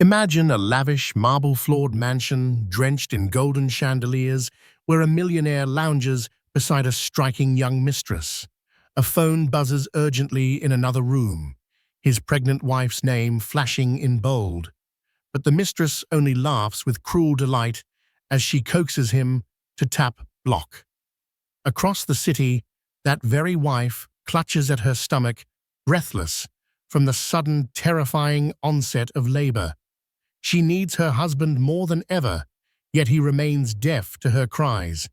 Imagine a lavish, marble-floored mansion drenched in golden chandeliers where a millionaire lounges beside a striking young mistress. A phone buzzes urgently in another room, his pregnant wife's name flashing in bold. But the mistress only laughs with cruel delight as she coaxes him to tap block. Across the city, that very wife clutches at her stomach, breathless from the sudden, terrifying onset of labor. She needs her husband more than ever, yet he remains deaf to her cries.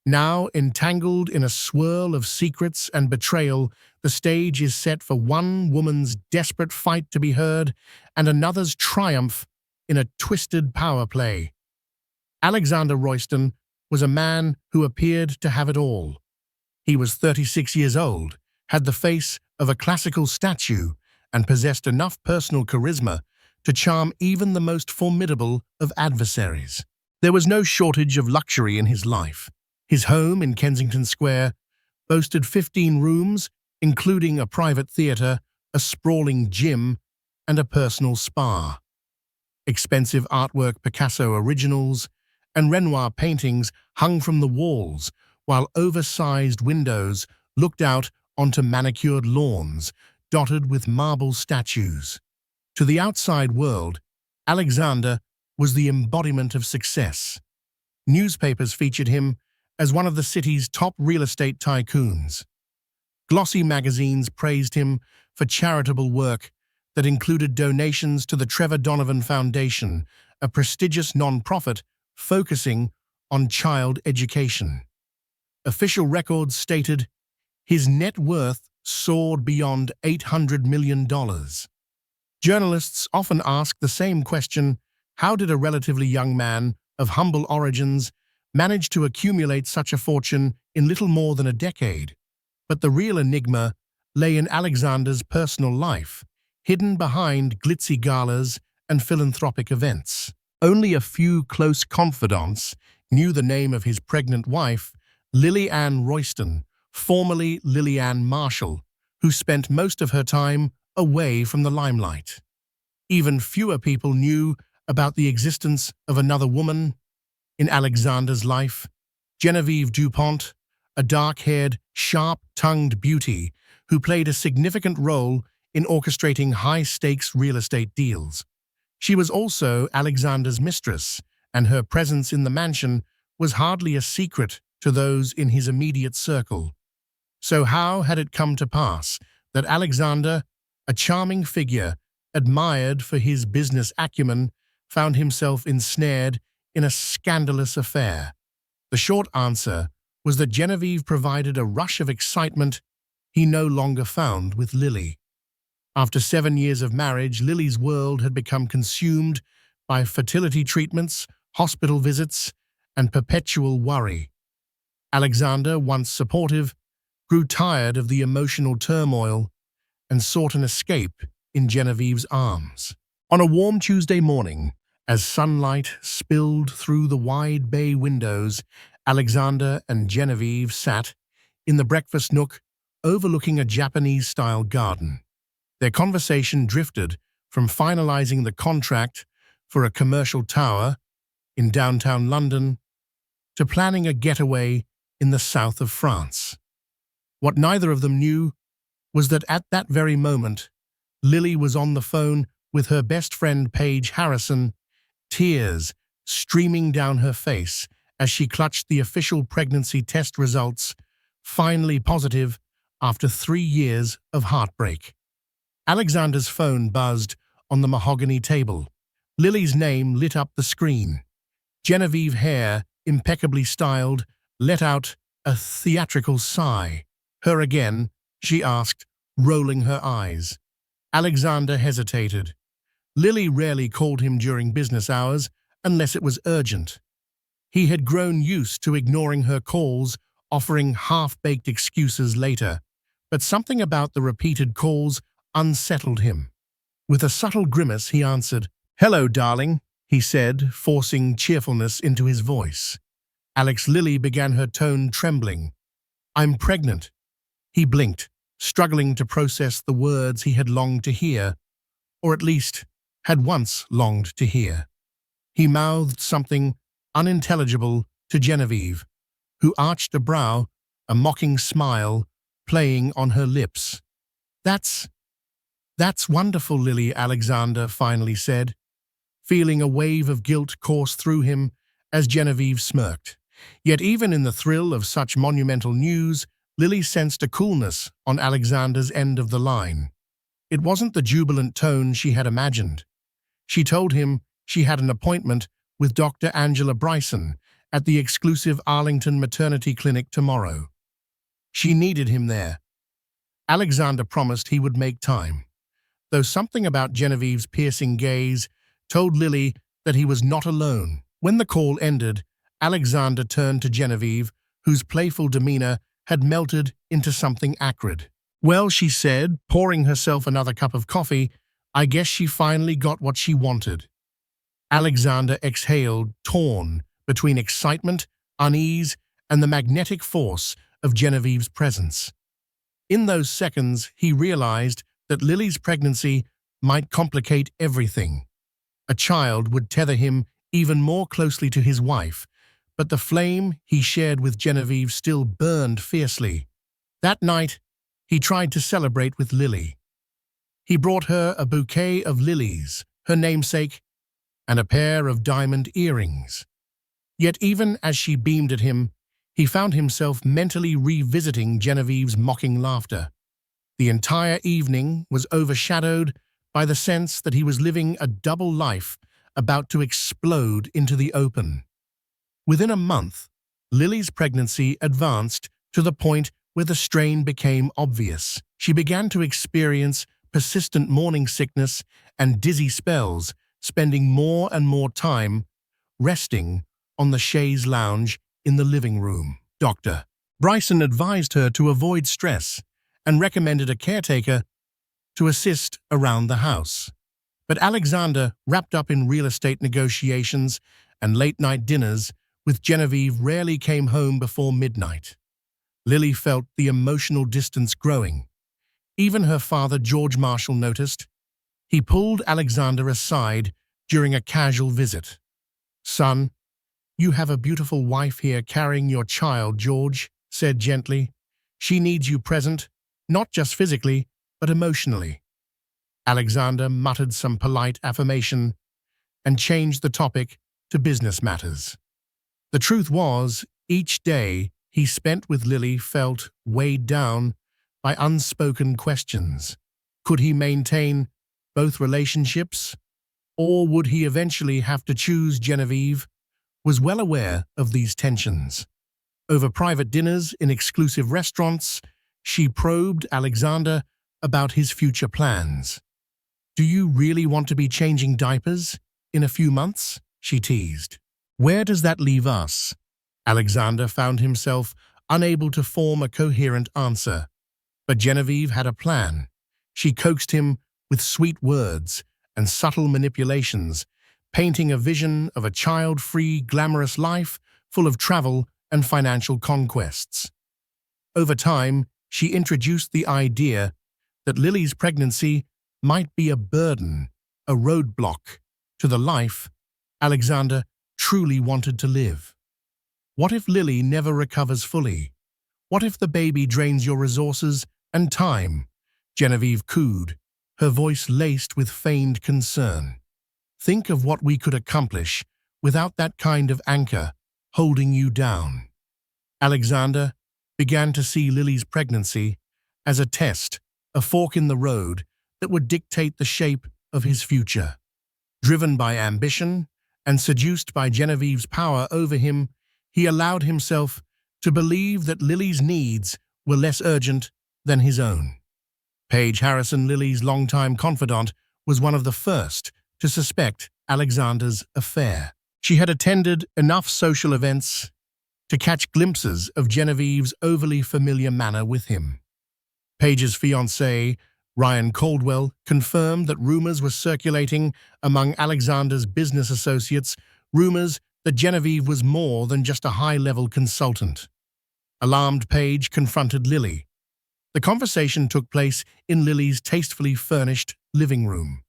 Now, entangled in a swirl of secrets and betrayal, the stage is set for one woman's desperate fight to be heard and another's triumph in a twisted power play. Alexander Royston was a man who appeared to have it all. He was 36 years old, had the face of a classical statue, and possessed enough personal charisma to charm even the most formidable of adversaries. There was no shortage of luxury in his life. His home in Kensington Square boasted 15 rooms, including a private theatre, a sprawling gym, and a personal spa. Expensive artwork, Picasso originals, and Renoir paintings hung from the walls, while oversized windows looked out onto manicured lawns dotted with marble statues. To the outside world, Alexander was the embodiment of success. Newspapers featured him as one of the city's top real estate tycoons. Glossy magazines praised him for charitable work that included donations to the Trevor Donovan Foundation, a prestigious non-profit focusing on child education. Official records stated his net worth soared beyond $800 million. Journalists often ask the same question: how did a relatively young man of humble origins manage to accumulate such a fortune in little more than a decade? But the real enigma lay in Alexander's personal life, hidden behind glitzy galas and philanthropic events. Only a few close confidants knew the name of his pregnant wife, Lily Ann Royston, formerly Lillian Marshall, who spent most of her time away from the limelight. Even fewer people knew about the existence of another woman in Alexander's life, Genevieve Dupont, a dark-haired, sharp-tongued beauty who played a significant role in orchestrating high-stakes real estate deals. She was also Alexander's mistress, and her presence in the mansion was hardly a secret to those in his immediate circle. So how had it come to pass that Alexander, a charming figure admired for his business acumen, found himself ensnared in a scandalous affair? The short answer was that Genevieve provided a rush of excitement he no longer found with Lily. After 7 years of marriage, Lily's world had become consumed by fertility treatments, hospital visits, and perpetual worry. Alexander, once supportive, grew tired of the emotional turmoil and sought an escape in Genevieve's arms. On a warm Tuesday morning, as sunlight spilled through the wide bay windows, Alexander and Genevieve sat in the breakfast nook overlooking a Japanese-style garden. Their conversation drifted from finalizing the contract for a commercial tower in downtown London to planning a getaway in the south of France. What neither of them knew was that at that very moment, Lily was on the phone with her best friend Paige Harrison, tears streaming down her face as she clutched the official pregnancy test results, finally positive after 3 years of heartbreak. Alexander's phone buzzed on the mahogany table. Lily's name lit up the screen. Genevieve, hair impeccably styled, let out a theatrical sigh. "Her again?" she asked, rolling her eyes. Alexander hesitated. Lily rarely called him during business hours unless it was urgent. He had grown used to ignoring her calls, offering half-baked excuses later, but something about the repeated calls unsettled him. With a subtle grimace, he answered. "Hello, darling," he said, forcing cheerfulness into his voice. Lily began, her tone trembling. "I'm pregnant." He blinked, struggling to process the words he had longed to hear, or at least had once longed to hear. He mouthed something unintelligible to Genevieve, who arched a brow, a mocking smile playing on her lips. That's wonderful, Lily, Alexander finally said, feeling a wave of guilt course through him as Genevieve smirked. Yet even in the thrill of such monumental news, Lily sensed a coolness on Alexander's end of the line. It wasn't the jubilant tone she had imagined. She told him she had an appointment with Dr. Angela Bryson at the exclusive Arlington maternity clinic tomorrow. She needed him there. Alexander promised he would make time, though something about Genevieve's piercing gaze told Lily that he was not alone. When the call ended, Alexander turned to Genevieve, whose playful demeanor had melted into something acrid. "Well," she said, pouring herself another cup of coffee, "I guess she finally got what she wanted." Alexander exhaled, torn between excitement, unease, and the magnetic force of Genevieve's presence. In those seconds, he realized that Lily's pregnancy might complicate everything. A child would tether him even more closely to his wife, but the flame he shared with Genevieve still burned fiercely. That night, he tried to celebrate with Lily. He brought her a bouquet of lilies, her namesake, and a pair of diamond earrings. Yet even as she beamed at him, he found himself mentally revisiting Genevieve's mocking laughter. The entire evening was overshadowed by the sense that he was living a double life about to explode into the open. Within a month, Lily's pregnancy advanced to the point where the strain became obvious. She began to experience persistent morning sickness and dizzy spells, spending more and more time resting on the chaise lounge in the living room. Dr. Bryson advised her to avoid stress and recommended a caretaker to assist around the house. But Alexander, wrapped up in real estate negotiations and late-night dinners with Genevieve, rarely came home before midnight. Lily felt the emotional distance growing. Even her father, George Marshall, noticed. He pulled Alexander aside during a casual visit. "Son, you have a beautiful wife here carrying your child," George said gently. "She needs you present, not just physically, but emotionally." Alexander muttered some polite affirmation and changed the topic to business matters. The truth was, each day he spent with Lily felt weighed down by unspoken questions. Could he maintain both relationships, or would he eventually have to choose? Genevieve was well aware of these tensions. Over private dinners in exclusive restaurants, she probed Alexander about his future plans. "Do you really want to be changing diapers in a few months?" she teased. "Where does that leave us?" Alexander found himself unable to form a coherent answer. But Genevieve had a plan. She coaxed him with sweet words and subtle manipulations, painting a vision of a child-free, glamorous life full of travel and financial conquests. Over time, she introduced the idea that Lily's pregnancy might be a burden, a roadblock to the life Alexander truly wanted to live. What if Lily never recovers fully? What if the baby drains your resources and time? Genevieve cooed, her voice laced with feigned concern. "Think of what we could accomplish without that kind of anchor holding you down." Alexander began to see Lily's pregnancy as a test, a fork in the road that would dictate the shape of his future. Driven by ambition and seduced by Genevieve's power over him, he allowed himself to believe that Lily's needs were less urgent than his own. Paige Harrison, Lily's longtime confidant, was one of the first to suspect Alexander's affair. She had attended enough social events to catch glimpses of Genevieve's overly familiar manner with him. Paige's fiancé, Ryan Caldwell, confirmed that rumors were circulating among Alexander's business associates, rumors that Genevieve was more than just a high-level consultant. Alarmed, Paige confronted Lily. The conversation took place in Lily's tastefully furnished living room.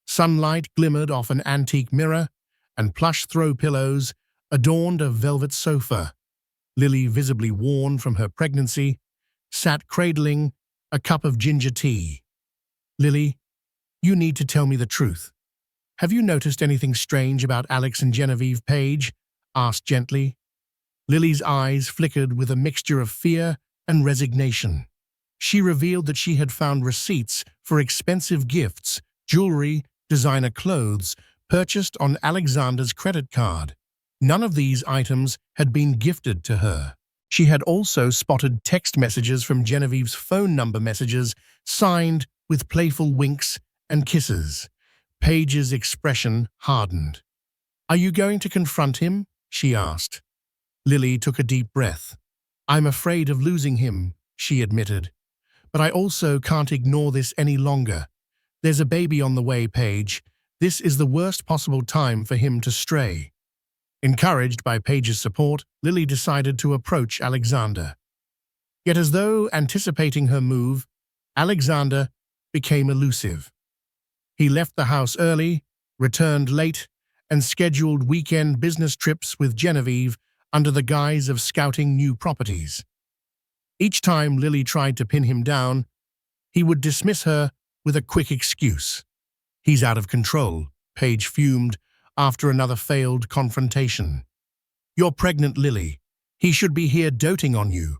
Sunlight glimmered off an antique mirror, and plush throw pillows adorned a velvet sofa. Lily, visibly worn from her pregnancy, sat cradling a cup of ginger tea. "Lily, you need to tell me the truth. Have you noticed anything strange about Alex and Genevieve Page?" asked gently. Lily's eyes flickered with a mixture of fear and resignation. She revealed that she had found receipts for expensive gifts, jewelry, designer clothes, purchased on Alexander's credit card. None of these items had been gifted to her. She had also spotted text messages from Genevieve's phone number messages, signed with playful winks and kisses. Paige's expression hardened. "Are you going to confront him?" she asked. Lily took a deep breath. "I'm afraid of losing him," she admitted. "But I also can't ignore this any longer. There's a baby on the way, Paige. This is the worst possible time for him to stray." Encouraged by Paige's support, Lily decided to approach Alexander. Yet as though anticipating her move, Alexander became elusive. He left the house early, returned late, and scheduled weekend business trips with Genevieve under the guise of scouting new properties. Each time Lily tried to pin him down, he would dismiss her with a quick excuse. "He's out of control," Paige fumed after another failed confrontation. "You're pregnant, Lily. He should be here doting on you."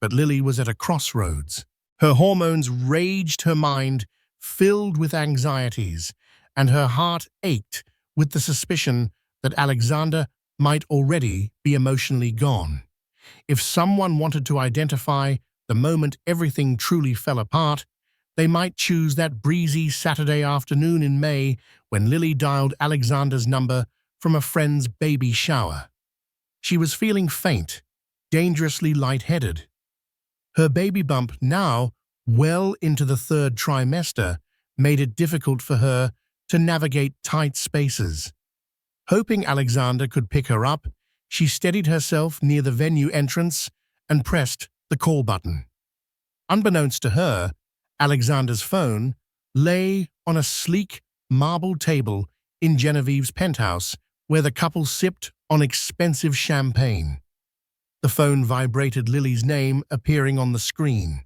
But Lily was at a crossroads. Her hormones raged, her mind filled with anxieties, and her heart ached with the suspicion that Alexander might already be emotionally gone. If someone wanted to identify the moment everything truly fell apart, they might choose that breezy Saturday afternoon in May when Lily dialed Alexander's number from a friend's baby shower. She was feeling faint, dangerously lightheaded. Her baby bump, now well into the third trimester, made it difficult for her to navigate tight spaces. Hoping Alexander could pick her up, she steadied herself near the venue entrance and pressed the call button. Unbeknownst to her, Alexander's phone lay on a sleek marble table in Genevieve's penthouse, where the couple sipped on expensive champagne. The phone vibrated, Lily's name appearing on the screen.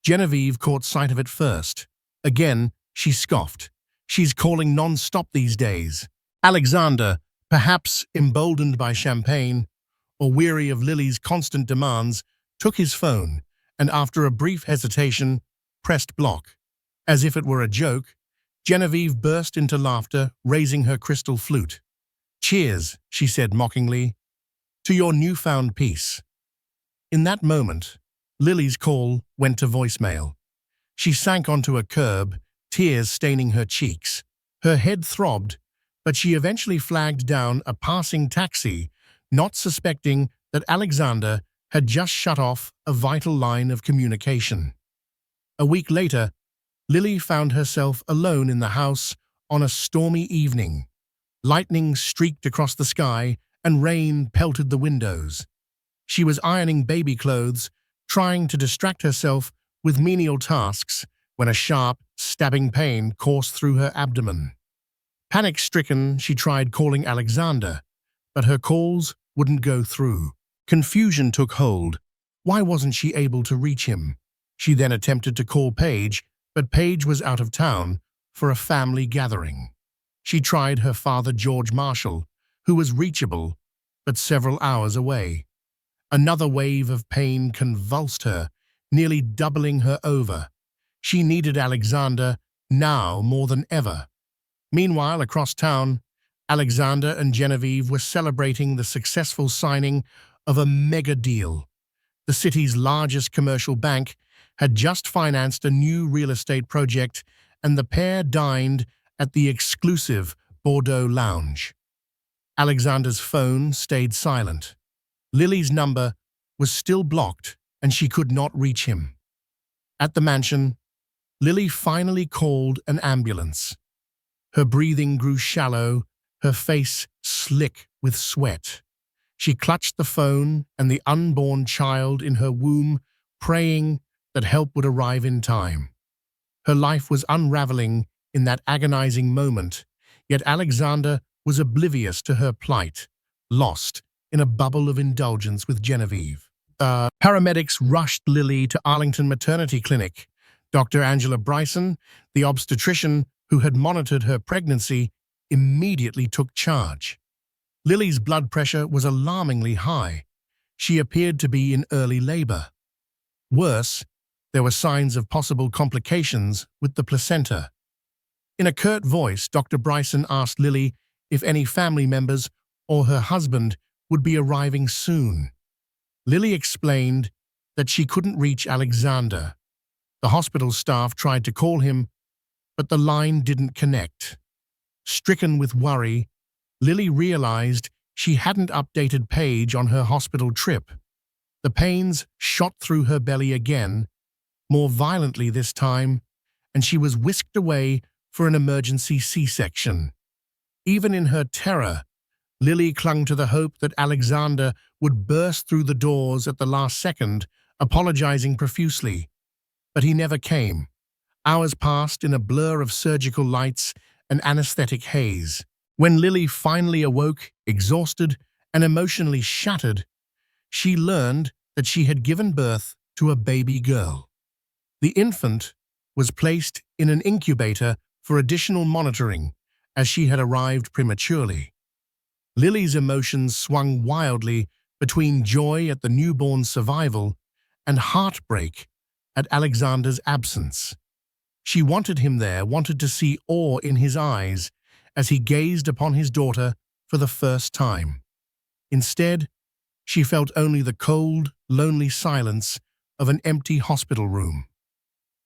Genevieve caught sight of it first. Again, she scoffed. "She's calling non-stop these days." Alexander, perhaps emboldened by champagne or weary of Lily's constant demands, took his phone and, after a brief hesitation, pressed block. As if it were a joke, Genevieve burst into laughter, raising her crystal flute. "Cheers," she said mockingly, "to your newfound peace." In that moment, Lily's call went to voicemail. She sank onto a curb, tears staining her cheeks. Her head throbbed, but she eventually flagged down a passing taxi, not suspecting that Alexander had just shut off a vital line of communication. A week later, Lily found herself alone in the house on a stormy evening. Lightning streaked across the sky and rain pelted the windows. She was ironing baby clothes, trying to distract herself with menial tasks, when a sharp, stabbing pain coursed through her abdomen. Panic-stricken, she tried calling Alexander, but her calls wouldn't go through. Confusion took hold. Why wasn't she able to reach him? She then attempted to call Paige, but Paige was out of town for a family gathering. She tried her father, George Marshall, who was reachable, but several hours away. Another wave of pain convulsed her, nearly doubling her over. She needed Alexander now more than ever. Meanwhile, across town, Alexander and Genevieve were celebrating the successful signing of a mega deal. The city's largest commercial bank had just financed a new real estate project, and the pair dined at the exclusive Bordeaux lounge. Alexander's phone stayed silent. Lily's number was still blocked, and she could not reach him. At the mansion, Lily finally called an ambulance. Her breathing grew shallow, her face slick with sweat. She clutched the phone and the unborn child in her womb, praying that help would arrive in time. Her life was unraveling in that agonizing moment, yet Alexander was oblivious to her plight, lost in a bubble of indulgence with Genevieve. Paramedics rushed Lily to Arlington Maternity Clinic. Dr. Angela Bryson, the obstetrician who had monitored her pregnancy, immediately took charge. Lily's blood pressure was alarmingly high. She appeared to be in early labor. Worse, there were signs of possible complications with the placenta. In a curt voice, Dr. Bryson asked Lily if any family members or her husband would be arriving soon. Lily explained that she couldn't reach Alexander. The hospital staff tried to call him, but the line didn't connect. Stricken with worry, Lily realized she hadn't updated Paige on her hospital trip. The pains shot through her belly again, more violently this time, and she was whisked away for an emergency C-section. Even in her terror, Lily clung to the hope that Alexander would burst through the doors at the last second, apologizing profusely. But he never came. Hours passed in a blur of surgical lights and anesthetic haze. When Lily finally awoke, exhausted and emotionally shattered, she learned that she had given birth to a baby girl. The infant was placed in an incubator for additional monitoring, as she had arrived prematurely. Lily's emotions swung wildly between joy at the newborn's survival and heartbreak at Alexander's absence. She wanted him there, wanted to see awe in his eyes as he gazed upon his daughter for the first time. Instead, she felt only the cold, lonely silence of an empty hospital room.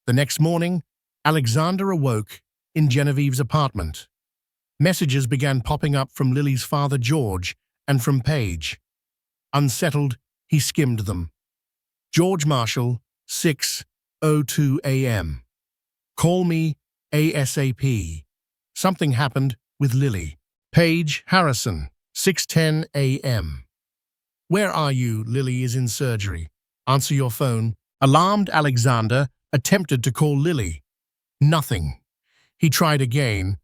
The next morning, Alexander awoke in Genevieve's apartment. Messages began popping up from Lily's father, George, and from Paige. Unsettled, he skimmed them. George Marshall, 6:02 a.m. Call me ASAP. Something happened with Lily. Paige Harrison, 6:10 a.m. Where are you? Lily is in surgery. Answer your phone. Alarmed Alexander attempted to call Lily. Nothing. He tried again,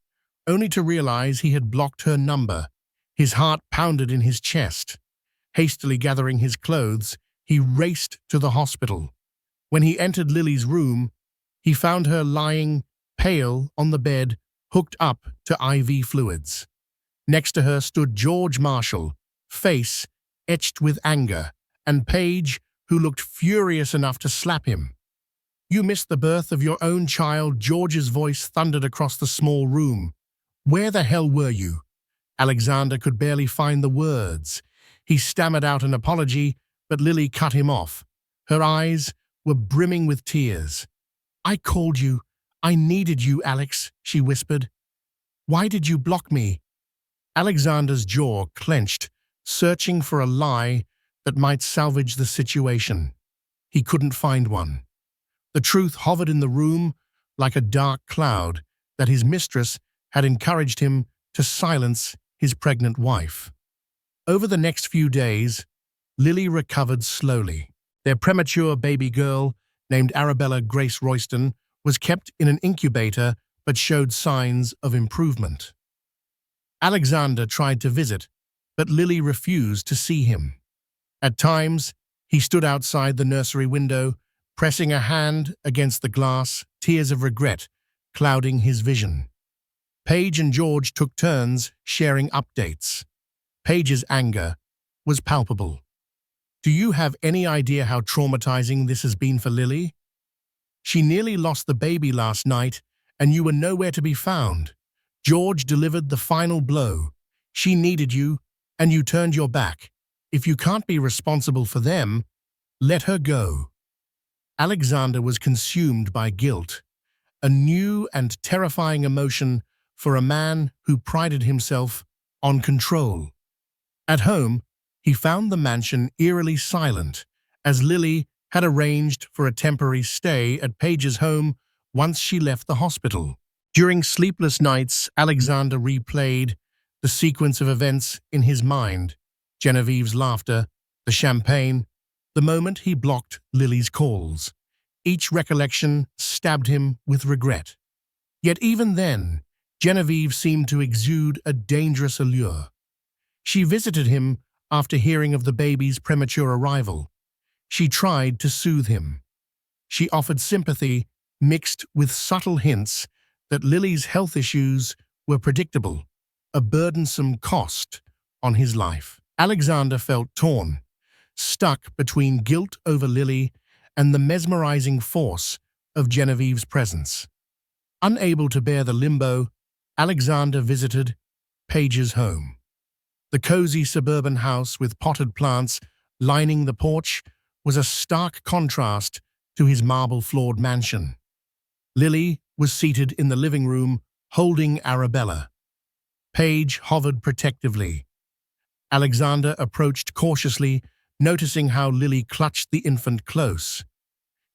only to realize he had blocked her number. His heart pounded in his chest. Hastily gathering his clothes, he raced to the hospital. When he entered Lily's room, he found her lying, pale, on the bed, hooked up to IV fluids. Next to her stood George Marshall, face etched with anger, and Paige, who looked furious enough to slap him. You missed the birth of your own child, George's voice thundered across the small room. Where the hell were you? Alexander could barely find the words. He stammered out an apology, but Lily cut him off. Her eyes were brimming with tears. I called you. I needed you, Alex, she whispered. Why did you block me? Alexander's jaw clenched, searching for a lie that might salvage the situation. He couldn't find one. The truth hovered in the room like a dark cloud that his mistress had encouraged him to silence his pregnant wife. Over the next few days, Lily recovered slowly. Their premature baby girl, named Arabella Grace Royston, was kept in an incubator but showed signs of improvement. Alexander tried to visit, but Lily refused to see him. At times, he stood outside the nursery window, pressing a hand against the glass, tears of regret clouding his vision. Paige and George took turns sharing updates. Paige's anger was palpable. Do you have any idea how traumatizing this has been for Lily? She nearly lost the baby last night, and you were nowhere to be found. George delivered the final blow. She needed you, and you turned your back. If you can't be responsible for them, let her go. Alexander was consumed by guilt, a new and terrifying emotion for a man who prided himself on control. At home, he found the mansion eerily silent, as Lily had arranged for a temporary stay at Paige's home once she left the hospital. During sleepless nights, Alexander replayed the sequence of events in his mind: Genevieve's laughter, the champagne, the moment he blocked Lily's calls. Each recollection stabbed him with regret. Yet even then, Genevieve seemed to exude a dangerous allure. She visited him after hearing of the baby's premature arrival. She tried to soothe him. She offered sympathy mixed with subtle hints that Lily's health issues were predictable, a burdensome cost on his life. Alexander felt torn, stuck between guilt over Lily and the mesmerizing force of Genevieve's presence. Unable to bear the limbo, Alexander visited Paige's home. The cozy suburban house with potted plants lining the porch was a stark contrast to his marble-floored mansion. Lily was seated in the living room, holding Arabella. Paige hovered protectively. Alexander approached cautiously, noticing how Lily clutched the infant close.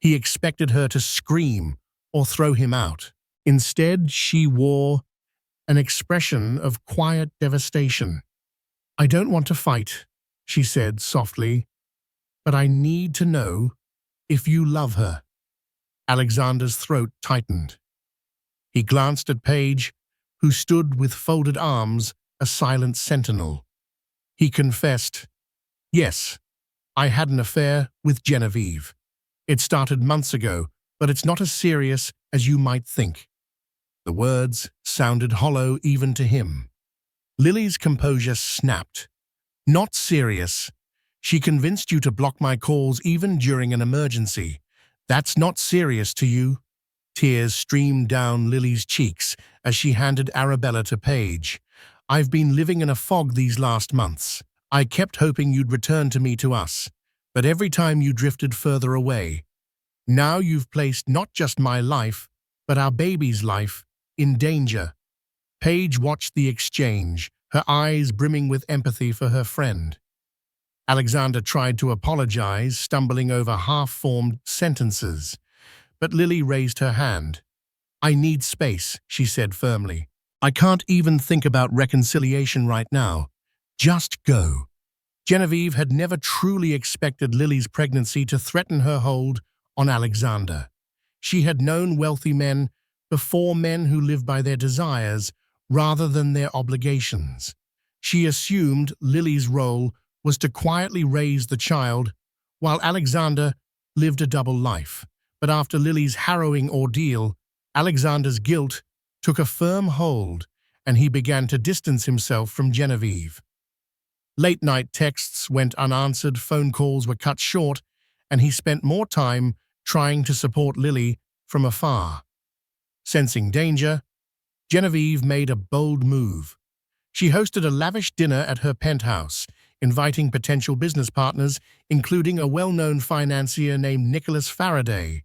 He expected her to scream or throw him out. Instead, she wore an expression of quiet devastation. "I don't want to fight," she said softly, "but I need to know if you love her." Alexander's throat tightened. He glanced at Paige, who stood with folded arms, a silent sentinel. He confessed, "Yes, I had an affair with Genevieve. It started months ago, but it's not as serious as you might think." The words sounded hollow even to him. Lily's composure snapped. "Not serious. She convinced you to block my calls even during an emergency. That's not serious to you?" Tears streamed down Lily's cheeks as she handed Arabella to Paige. "I've been living in a fog these last months. I kept hoping you'd return to us, but every time you drifted further away. Now you've placed not just my life, but our baby's life, in danger." Paige watched the exchange, her eyes brimming with empathy for her friend. Alexander tried to apologize, stumbling over half-formed sentences. But Lily raised her hand. "I need space," she said firmly. "I can't even think about reconciliation right now. Just go." Genevieve had never truly expected Lily's pregnancy to threaten her hold on Alexander. She had known wealthy men before, men who lived by their desires rather than their obligations. She assumed Lily's role was to quietly raise the child, while Alexander lived a double life. But after Lily's harrowing ordeal, Alexander's guilt took a firm hold, and he began to distance himself from Genevieve. Late-night texts went unanswered, phone calls were cut short, and he spent more time trying to support Lily from afar. Sensing danger, Genevieve made a bold move. She hosted a lavish dinner at her penthouse, inviting potential business partners, including a well-known financier named Nicholas Faraday,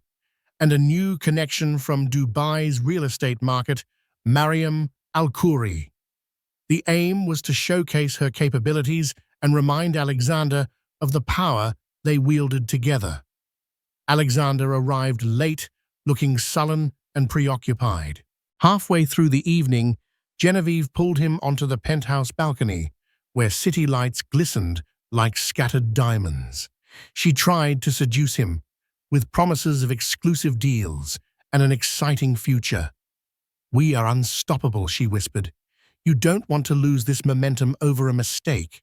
and a new connection from Dubai's real estate market, Mariam Al-Khoury. The aim was to showcase her capabilities and remind Alexander of the power they wielded together. Alexander arrived late, looking sullen and preoccupied. Halfway through the evening, Genevieve pulled him onto the penthouse balcony, where city lights glistened like scattered diamonds. She tried to seduce him, with promises of exclusive deals and an exciting future. "We are unstoppable," she whispered. "You don't want to lose this momentum over a mistake."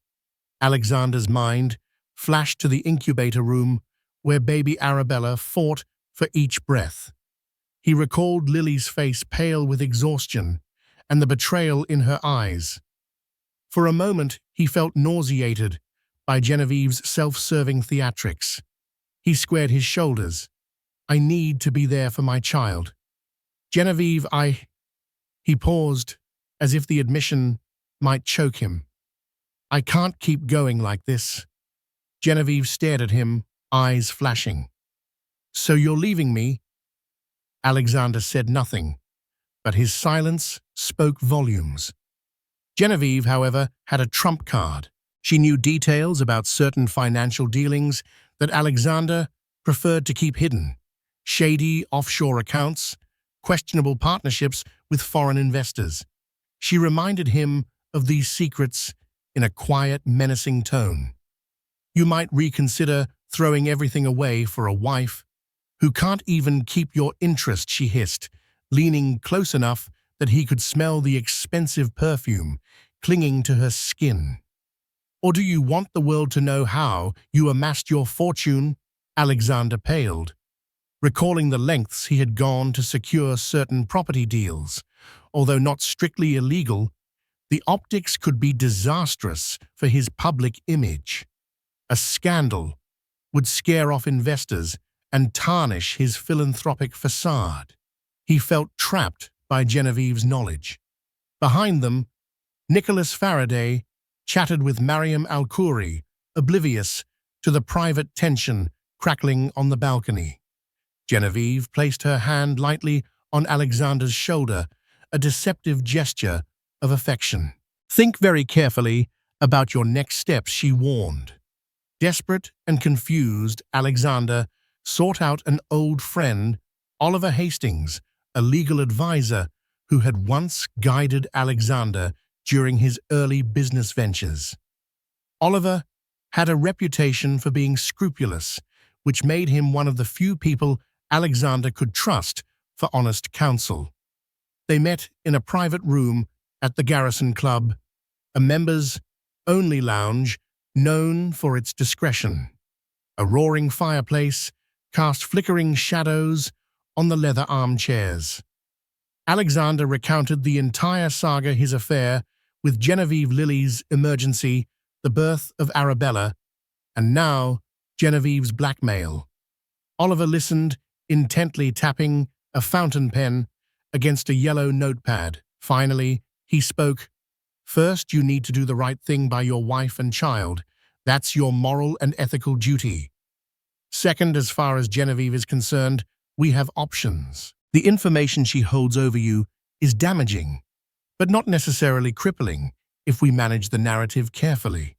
Alexander's mind flashed to the incubator room, where baby Arabella fought for each breath. He recalled Lily's face, pale with exhaustion, and the betrayal in her eyes. For a moment, he felt nauseated by Genevieve's self-serving theatrics. He squared his shoulders. "I need to be there for my child. Genevieve, He paused, as if the admission might choke him. "I can't keep going like this." Genevieve stared at him, eyes flashing. "So you're leaving me?" Alexander said nothing, but his silence spoke volumes. Genevieve, however, had a trump card. She knew details about certain financial dealings that Alexander preferred to keep hidden: shady offshore accounts, questionable partnerships with foreign investors. She reminded him of these secrets in a quiet, menacing tone. "You might reconsider throwing everything away for a wife who can't even keep your interest," she hissed, leaning close enough that he could smell the expensive perfume clinging to her skin. "Or do you want the world to know how you amassed your fortune?" Alexander paled, recalling the lengths he had gone to secure certain property deals. Although not strictly illegal, the optics could be disastrous for his public image. A scandal would scare off investors and tarnish his philanthropic facade. He felt trapped by Genevieve's knowledge. Behind them, Nicholas Faraday chatted with Mariam Al-Khoury, oblivious to the private tension crackling on the balcony. Genevieve placed her hand lightly on Alexander's shoulder, a deceptive gesture of affection. "Think very carefully about your next steps," she warned. Desperate and confused, Alexander sought out an old friend, Oliver Hastings, a legal advisor who had once guided Alexander during his early business ventures. Oliver had a reputation for being scrupulous, which made him one of the few people Alexander could trust for honest counsel. They met in a private room at the Garrison Club, a members-only lounge known for its discretion. A roaring fireplace cast flickering shadows on the leather armchairs. Alexander recounted the entire saga, his affair with Genevieve Lilly's emergency, the birth of Arabella, and now Genevieve's blackmail. Oliver listened, intently tapping a fountain pen against a yellow notepad. Finally, he spoke. "First, you need to do the right thing by your wife and child. That's your moral and ethical duty. Second, as far as Genevieve is concerned, we have options. The information she holds over you is damaging, but not necessarily crippling if we manage the narrative carefully."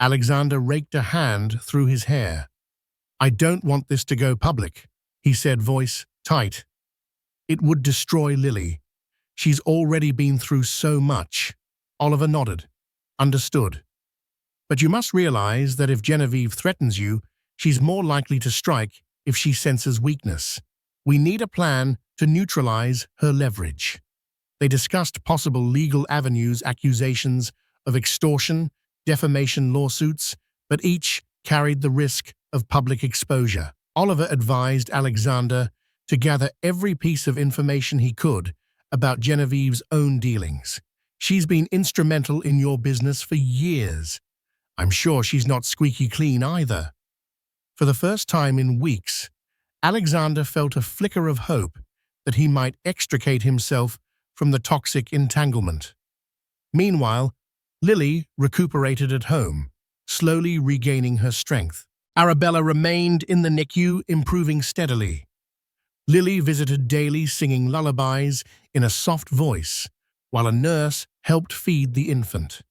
Alexander raked a hand through his hair. "I don't want this to go public," he said, voice tight. "It would destroy Lily. She's already been through so much." Oliver nodded. "Understood. But you must realize that if Genevieve threatens you, she's more likely to strike if she senses weakness. We need a plan to neutralize her leverage." They discussed possible legal avenues, accusations of extortion, defamation lawsuits, but each carried the risk of public exposure. Oliver advised Alexander to gather every piece of information he could about Genevieve's own dealings. "She's been instrumental in your business for years. I'm sure she's not squeaky clean either." For the first time in weeks, Alexander felt a flicker of hope that he might extricate himself from the toxic entanglement. Meanwhile, Lily recuperated at home, slowly regaining her strength. Arabella remained in the NICU, improving steadily. Lily visited daily, singing lullabies in a soft voice, while a nurse helped feed the infant.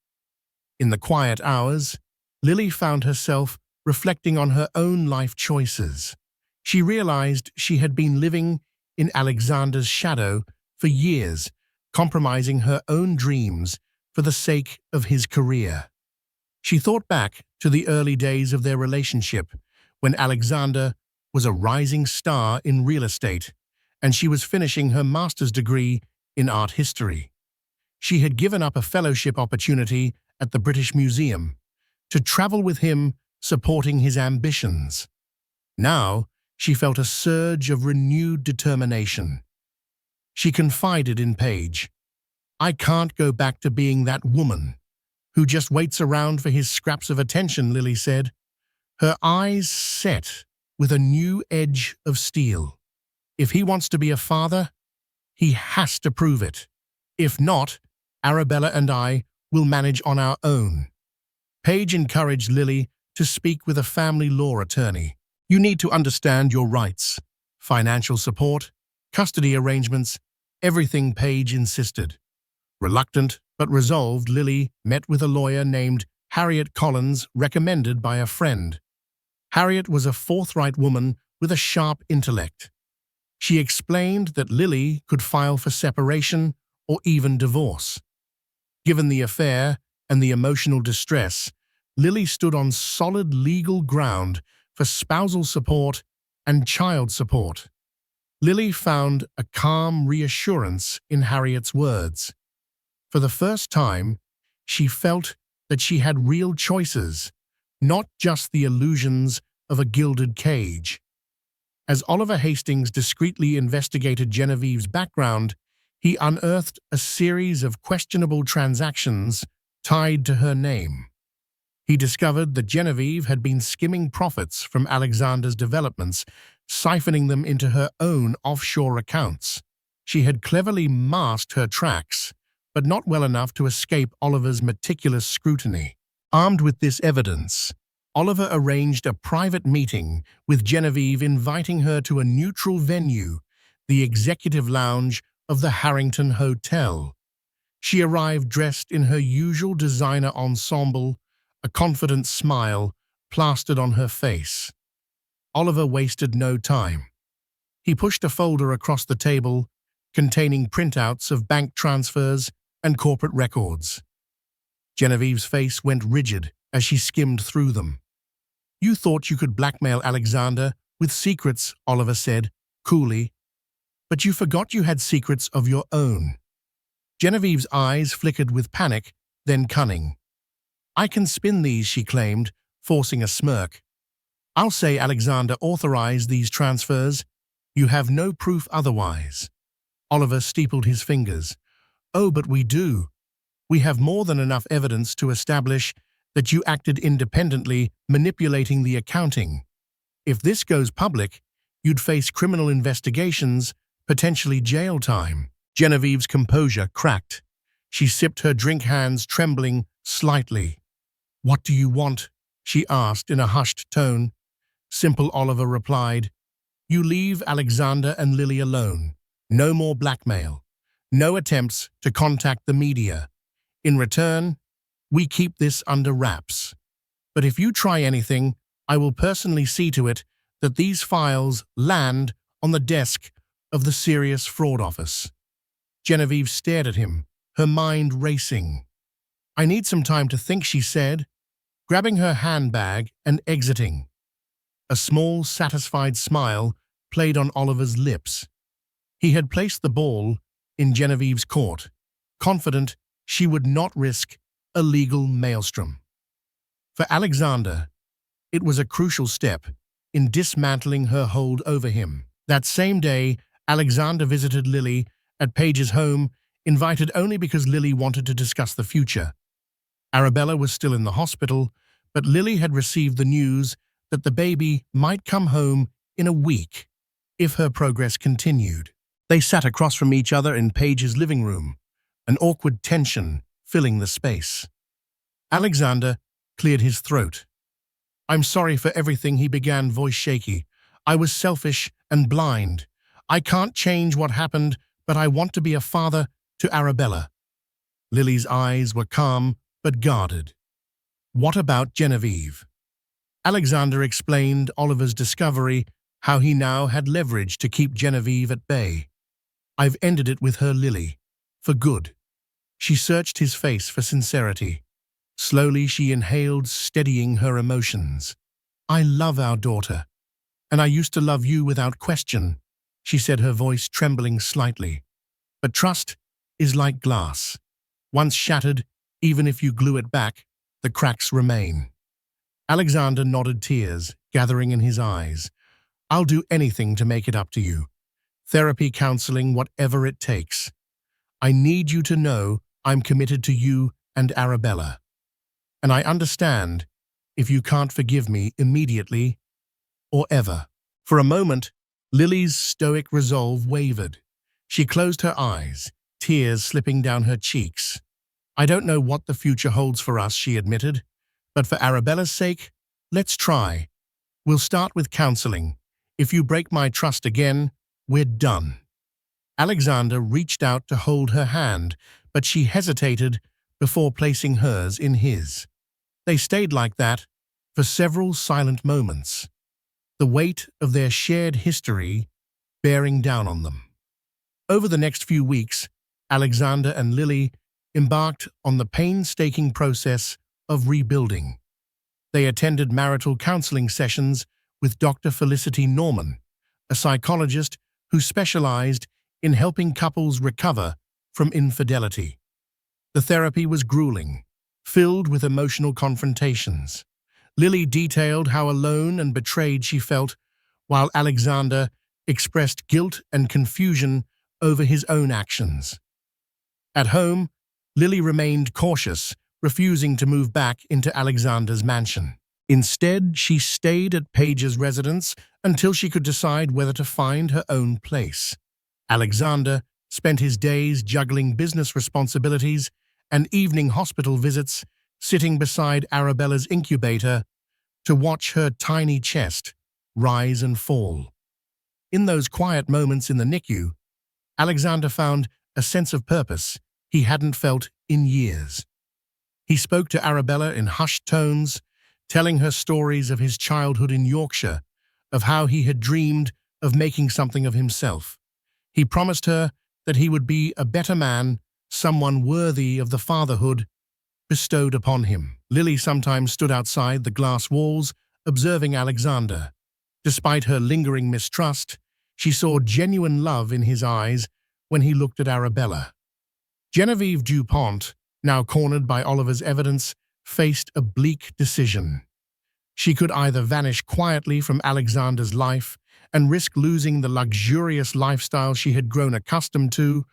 In the quiet hours, Lily found herself reflecting on her own life choices. She realized she had been living in Alexander's shadow for years, compromising her own dreams for the sake of his career. She thought back to the early days of their relationship, when Alexander was a rising star in real estate, and she was finishing her master's degree in art history. She had given up a fellowship opportunity at the British Museum to travel with him, supporting his ambitions. Now, she felt a surge of renewed determination. She confided in Paige, "I can't go back to being that woman who just waits around for his scraps of attention," Lily said, her eyes set with a new edge of steel. "If he wants to be a father, he has to prove it. If not, Arabella and I will manage on our own." Paige encouraged Lily to speak with a family law attorney. "You need to understand your rights, financial support, custody arrangements, everything," Paige insisted. Reluctant but resolved, Lily met with a lawyer named Harriet Collins, recommended by a friend. Harriet was a forthright woman with a sharp intellect. She explained that Lily could file for separation or even divorce. Given the affair and the emotional distress, Lily stood on solid legal ground for spousal support and child support. Lily found a calm reassurance in Harriet's words. For the first time, she felt that she had real choices, not just the illusions of a gilded cage. As Oliver Hastings discreetly investigated Genevieve's background, he unearthed a series of questionable transactions tied to her name. He discovered that Genevieve had been skimming profits from Alexander's developments, siphoning them into her own offshore accounts. She had cleverly masked her tracks, but not well enough to escape Oliver's meticulous scrutiny. Armed with this evidence, Oliver arranged a private meeting with Genevieve, inviting her to a neutral venue, the executive lounge of the Harrington Hotel. She arrived dressed in her usual designer ensemble, a confident smile plastered on her face. Oliver wasted no time. He pushed a folder across the table containing printouts of bank transfers and corporate records. Genevieve's face went rigid as she skimmed through them. "You thought you could blackmail Alexander with secrets," Oliver said, coolly. "But you forgot you had secrets of your own." Genevieve's eyes flickered with panic, then cunning. "I can spin these," she claimed, forcing a smirk. "I'll say Alexander authorized these transfers. You have no proof otherwise." Oliver steepled his fingers. "Oh, but we do. We have more than enough evidence to establish that you acted independently, manipulating the accounting. If this goes public, you'd face criminal investigations, potentially jail time." Genevieve's composure cracked. She sipped her drink, hands trembling slightly. "What do you want?" she asked in a hushed tone. Simple, Oliver replied. "You leave Alexander and Lily alone. No more blackmail. No attempts to contact the media. In return, we keep this under wraps. But if you try anything, I will personally see to it that these files land on the desk of the Serious Fraud Office." Genevieve stared at him, her mind racing. "I need some time to think," she said, grabbing her handbag and exiting. A small, satisfied smile played on Oliver's lips. He had placed the ball in Genevieve's court, confident she would not risk a legal maelstrom. For Alexander, it was a crucial step in dismantling her hold over him. That same day, Alexander visited Lily at Paige's home, invited only because Lily wanted to discuss the future. Arabella was still in the hospital, but Lily had received the news that the baby might come home in a week if her progress continued. They sat across from each other in Paige's living room, an awkward tension filling the space. Alexander cleared his throat. "I'm sorry for everything," he began, voice shaky. "I was selfish and blind. I can't change what happened, but I want to be a father to Arabella." Lily's eyes were calm but guarded. "What about Genevieve?" Alexander explained Oliver's discovery, how he now had leverage to keep Genevieve at bay. "I've ended it with her, Lily. For good." She searched his face for sincerity. Slowly she inhaled, steadying her emotions. "I love our daughter, and I used to love you without question," she said, her voice trembling slightly. "But trust is like glass. Once shattered, even if you glue it back, the cracks remain." Alexander nodded, tears gathering in his eyes. "I'll do anything to make it up to you. Therapy, counseling, whatever it takes. I need you to know I'm committed to you and Arabella. And I understand if you can't forgive me immediately or ever." For a moment, Lily's stoic resolve wavered. She closed her eyes, tears slipping down her cheeks. "I don't know what the future holds for us," she admitted, "but for Arabella's sake, let's try. We'll start with counseling. If you break my trust again, we're done." Alexander reached out to hold her hand, but she hesitated before placing hers in his. They stayed like that for several silent moments, the weight of their shared history bearing down on them. Over the next few weeks, Alexander and Lily embarked on the painstaking process of rebuilding. They attended marital counseling sessions with Dr. Felicity Norman, a psychologist who specialized in helping couples recover from infidelity. The therapy was grueling, filled with emotional confrontations. Lily detailed how alone and betrayed she felt, while Alexander expressed guilt and confusion over his own actions. At home, Lily remained cautious, refusing to move back into Alexander's mansion. Instead, she stayed at Paige's residence until she could decide whether to find her own place. Alexander spent his days juggling business responsibilities and evening hospital visits, sitting beside Arabella's incubator to watch her tiny chest rise and fall. In those quiet moments in the NICU, Alexander found a sense of purpose he hadn't felt in years. He spoke to Arabella in hushed tones, telling her stories of his childhood in Yorkshire, of how he had dreamed of making something of himself. He promised her that he would be a better man, someone worthy of the fatherhood bestowed upon him. Lily sometimes stood outside the glass walls, observing Alexander. Despite her lingering mistrust, she saw genuine love in his eyes when he looked at Arabella. Genevieve Dupont, now cornered by Oliver's evidence, faced a bleak decision. She could either vanish quietly from Alexander's life and risk losing the luxurious lifestyle she had grown accustomed to,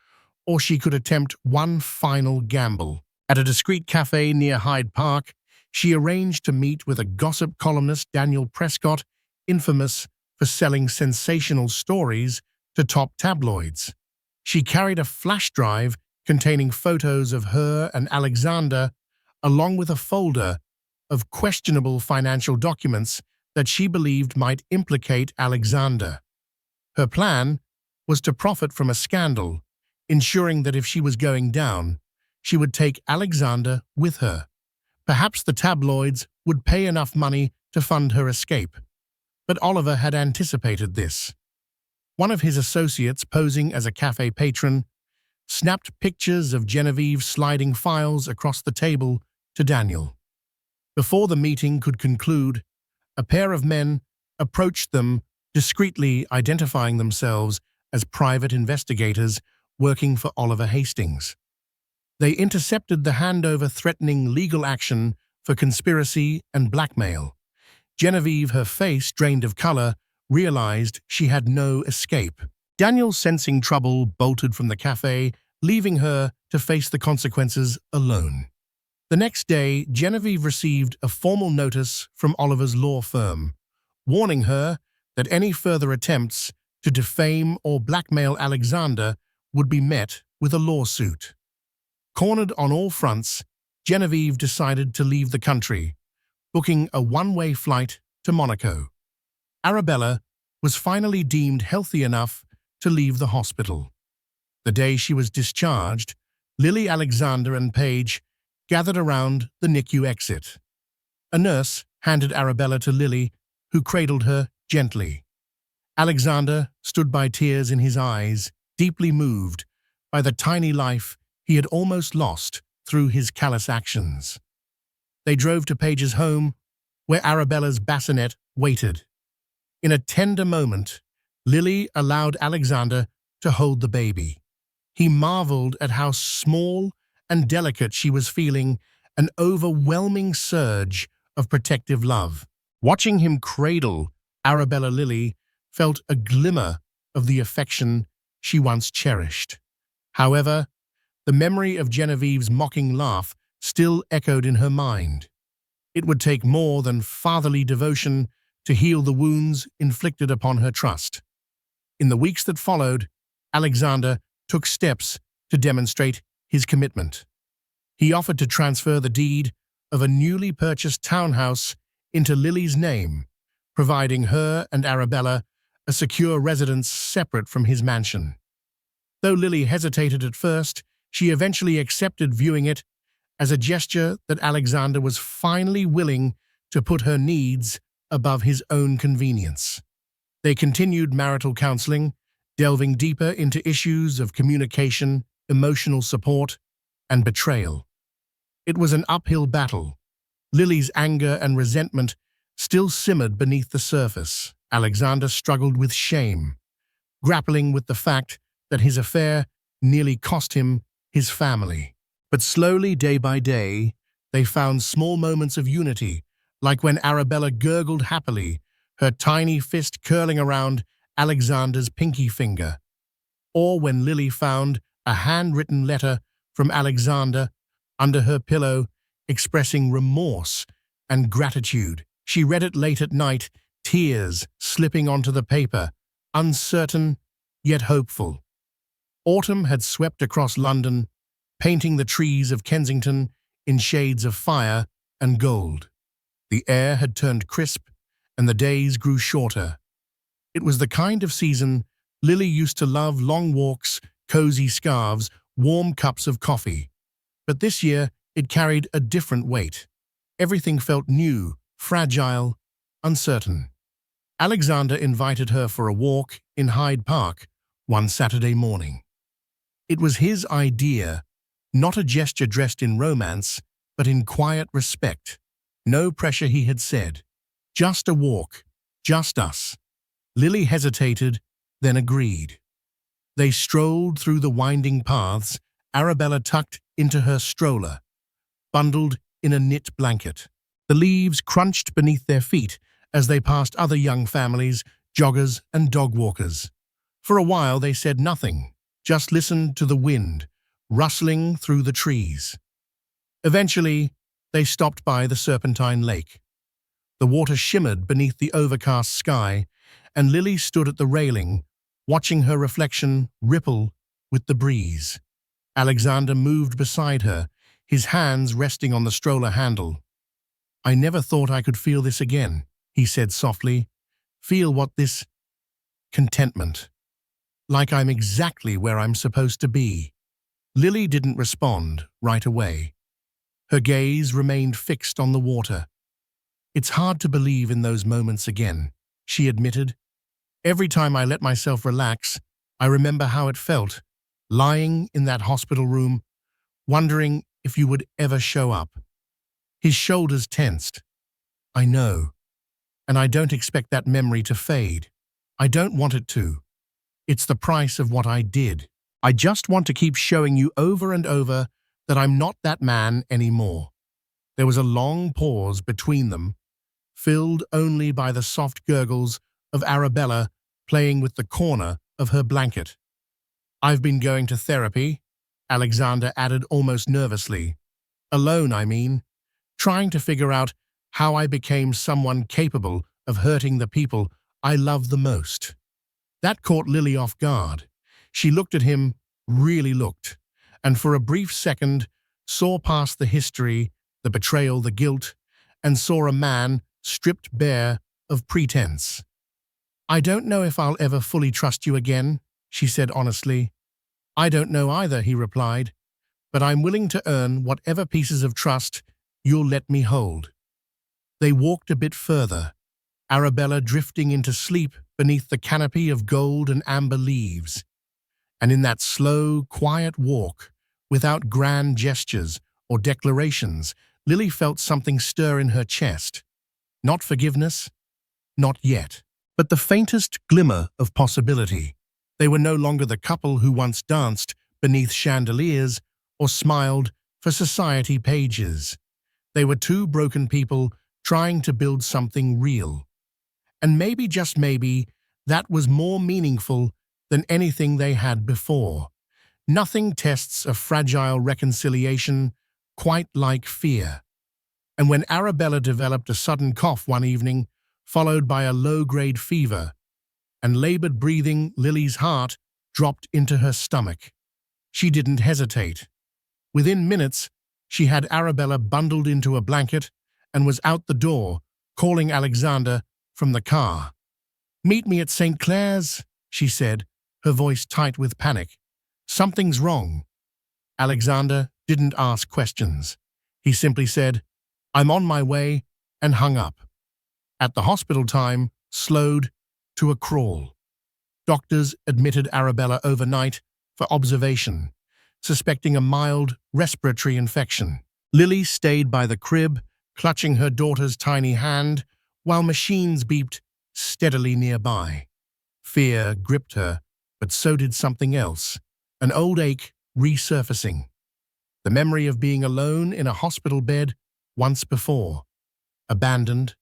or she could attempt one final gamble. At a discreet cafe near Hyde Park, she arranged to meet with a gossip columnist, Daniel Prescott, infamous for selling sensational stories to top tabloids. She carried a flash drive containing photos of her and Alexander, along with a folder of questionable financial documents that she believed might implicate Alexander. Her plan was to profit from a scandal, ensuring that if she was going down, she would take Alexander with her. Perhaps the tabloids would pay enough money to fund her escape. But Oliver had anticipated this. One of his associates, posing as a cafe patron, snapped pictures of Genevieve sliding files across the table to Daniel. Before the meeting could conclude, a pair of men approached them, discreetly identifying themselves as private investigators working for Oliver Hastings. They intercepted the handover, threatening legal action for conspiracy and blackmail. Genevieve, her face drained of color, realized she had no escape. Daniel, sensing trouble, bolted from the cafe, leaving her to face the consequences alone. The next day, Genevieve received a formal notice from Oliver's law firm, warning her that any further attempts to defame or blackmail Alexander would be met with a lawsuit. Cornered on all fronts, Genevieve decided to leave the country, booking a one-way flight to Monaco. Arabella was finally deemed healthy enough to leave the hospital. The day she was discharged, Lily, Alexander, and Paige gathered around the NICU exit. A nurse handed Arabella to Lily, who cradled her gently. Alexander stood by, tears in his eyes, deeply moved by the tiny life he had almost lost through his callous actions. They drove to Paige's home, where Arabella's bassinet waited. In a tender moment, Lily allowed Alexander to hold the baby. He marveled at how small and delicate she was, feeling an overwhelming surge of protective love. Watching him cradle Arabella, Lily felt a glimmer of the affection she once cherished. However, the memory of Genevieve's mocking laugh still echoed in her mind. It would take more than fatherly devotion to heal the wounds inflicted upon her trust. In the weeks that followed, Alexander took steps to demonstrate his commitment. He offered to transfer the deed of a newly purchased townhouse into Lily's name, providing her and Arabella a secure residence separate from his mansion. Though Lily hesitated at first, she eventually accepted, viewing it as a gesture that Alexander was finally willing to put her needs above his own convenience. They continued marital counseling, delving deeper into issues of communication, emotional support, and betrayal. It was an uphill battle. Lily's anger and resentment still simmered beneath the surface. Alexander struggled with shame, grappling with the fact that his affair nearly cost him his family. But slowly, day by day, they found small moments of unity, like when Arabella gurgled happily, her tiny fist curling around Alexander's pinky finger, or when Lily found a handwritten letter from Alexander under her pillow expressing remorse and gratitude. She read it late at night, tears slipping onto the paper, uncertain yet hopeful. Autumn had swept across London, painting the trees of Kensington in shades of fire and gold. The air had turned crisp, and the days grew shorter. It was the kind of season Lily used to love: long walks, cozy scarves, warm cups of coffee. But this year it carried a different weight. Everything felt new, fragile, uncertain. Alexander invited her for a walk in Hyde Park one Saturday morning. It was his idea, not a gesture dressed in romance, but in quiet respect. No pressure, he had said. Just a walk, just us. Lily hesitated, then agreed. They strolled through the winding paths, Arabella tucked into her stroller, bundled in a knit blanket. The leaves crunched beneath their feet as they passed other young families, joggers and dog walkers. For a while they said nothing, just listened to the wind rustling through the trees. Eventually, they stopped by the Serpentine Lake. The water shimmered beneath the overcast sky, and Lily stood at the railing, watching her reflection ripple with the breeze. Alexander moved beside her, his hands resting on the stroller handle. "I never thought I could feel this again," he said softly. "Feel what this contentment. Like I'm exactly where I'm supposed to be." Lily didn't respond right away. Her gaze remained fixed on the water. "It's hard to believe in those moments again," she admitted. "Every time I let myself relax, I remember how it felt, lying in that hospital room, wondering if you would ever show up." His shoulders tensed. "I know, and I don't expect that memory to fade. I don't want it to. It's the price of what I did. I just want to keep showing you over and over that I'm not that man anymore." There was a long pause between them, filled only by the soft gurgles of Arabella playing with the corner of her blanket. "I've been going to therapy," Alexander added almost nervously. "Alone, I mean, trying to figure out how I became someone capable of hurting the people I love the most." That caught Lily off guard. She looked at him, really looked, and for a brief second saw past the history, the betrayal, the guilt, and saw a man stripped bare of pretense. "I don't know if I'll ever fully trust you again," she said honestly. "I don't know either," he replied, "but I'm willing to earn whatever pieces of trust you'll let me hold." They walked a bit further, Arabella drifting into sleep beneath the canopy of gold and amber leaves. And in that slow, quiet walk, without grand gestures or declarations, Lily felt something stir in her chest. Not forgiveness, not yet, but the faintest glimmer of possibility. They were no longer the couple who once danced beneath chandeliers or smiled for society pages. They were two broken people trying to build something real. And maybe, just maybe, that was more meaningful than anything they had before. Nothing tests a fragile reconciliation quite like fear. And when Arabella developed a sudden cough one evening, followed by a low-grade fever, and labored breathing, Lily's heart dropped into her stomach. She didn't hesitate. Within minutes, she had Arabella bundled into a blanket and was out the door, calling Alexander from the car. "Meet me at St. Clair's," she said, her voice tight with panic. "Something's wrong." Alexander didn't ask questions. He simply said, "I'm on my way," and hung up. At the hospital, time slowed to a crawl. Doctors admitted Arabella overnight for observation, suspecting a mild respiratory infection. Lily stayed by the crib, clutching her daughter's tiny hand, while machines beeped steadily nearby. Fear gripped her but so did something else, an old ache resurfacing. The memory of being alone in a hospital bed once before, abandoned,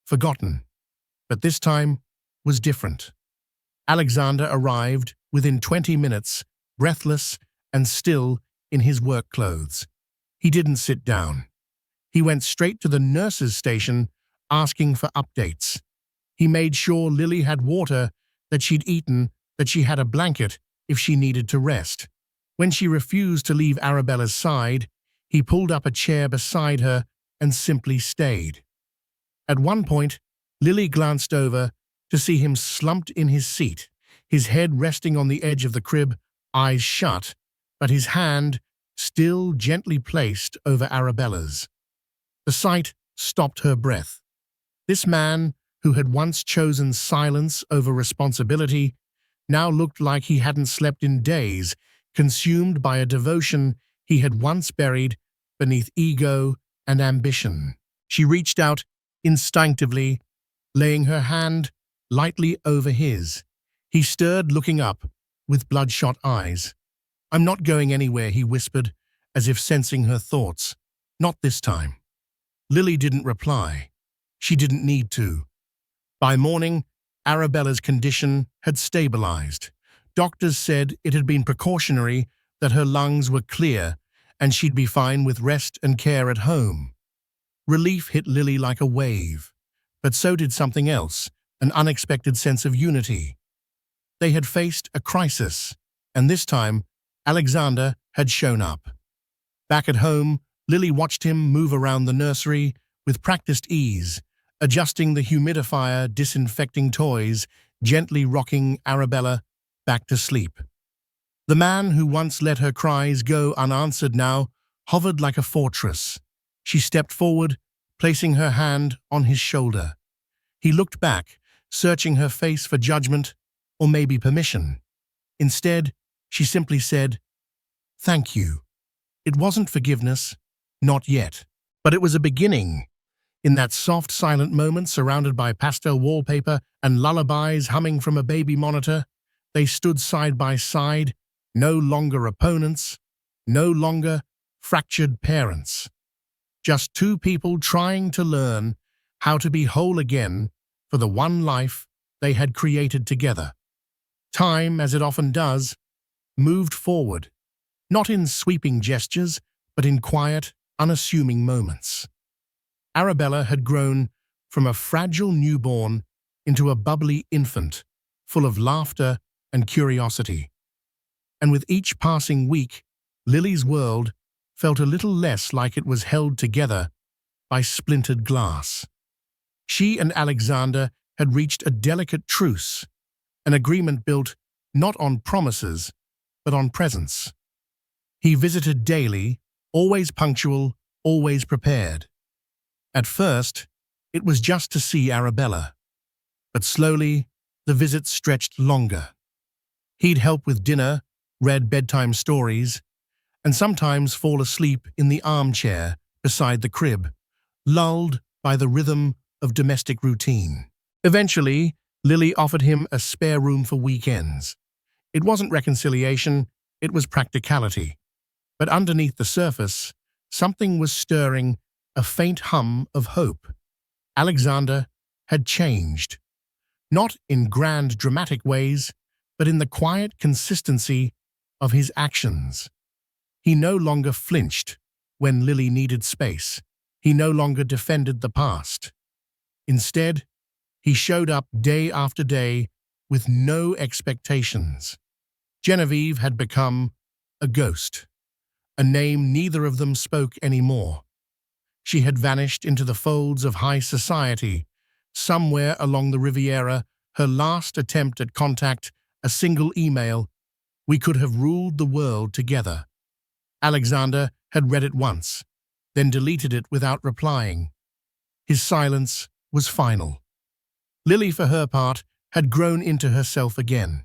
forgotten, but this time was different. Alexander arrived within 20 minutes, breathless and still in his work clothes. He didn't sit down. He went straight to the nurse's station, asking for updates. He made sure Lily had water, that she'd eaten, that she had a blanket if she needed to rest. When she refused to leave Arabella's side, he pulled up a chair beside her and simply stayed. At one point, Lily glanced over to see him slumped in his seat, his head resting on the edge of the crib, eyes shut, but his hand still gently placed over Arabella's. The sight stopped her breath. This man, who had once chosen silence over responsibility, now looked like he hadn't slept in days, consumed by a devotion he had once buried beneath ego and ambition. She reached out instinctively, laying her hand lightly over his. He stirred, looking up, with bloodshot eyes. "I'm not going anywhere," he whispered, as if sensing her thoughts. "Not this time." Lily didn't reply. She didn't need to. By morning, Arabella's condition had stabilized. Doctors said it had been precautionary, that her lungs were clear, and she'd be fine with rest and care at home. Relief hit Lily like a wave, but so did something else, an unexpected sense of unity. They had faced a crisis, and this time, Alexander had shown up. Back at home, Lily watched him move around the nursery with practiced ease, adjusting the humidifier, disinfecting toys, gently rocking Arabella back to sleep. The man who once let her cries go unanswered now hovered like a fortress. She stepped forward, placing her hand on his shoulder. He looked back, searching her face for judgment or maybe permission. Instead, she simply said, "Thank you." It wasn't forgiveness, not yet, but it was a beginning. In that soft, silent moment, surrounded by pastel wallpaper and lullabies humming from a baby monitor, they stood side by side, no longer opponents, no longer fractured parents. Just two people trying to learn how to be whole again for the one life they had created together. Time, as it often does, moved forward, not in sweeping gestures, but in quiet, unassuming moments. Arabella had grown from a fragile newborn into a bubbly infant, full of laughter and curiosity. And with each passing week, Lily's world felt a little less like it was held together by splintered glass. She and Alexander had reached a delicate truce, an agreement built not on promises, but on presence. He visited daily, always punctual, always prepared. At first, it was just to see Arabella, but slowly the visits stretched longer. He'd help with dinner, read bedtime stories, and sometimes fall asleep in the armchair beside the crib, lulled by the rhythm of domestic routine. Eventually, Lily offered him a spare room for weekends. It wasn't reconciliation, it was practicality. But underneath the surface, something was stirring, a faint hum of hope. Alexander had changed. Not in grand, dramatic ways, but in the quiet consistency of his actions. He no longer flinched when Lily needed space. He no longer defended the past. Instead, he showed up day after day with no expectations. Genevieve had become a ghost, a name neither of them spoke anymore. She had vanished into the folds of high society, somewhere along the Riviera, her last attempt at contact, a single email. "We could have ruled the world together." Alexander had read it once, then deleted it without replying. His silence was final. Lily, for her part, had grown into herself again.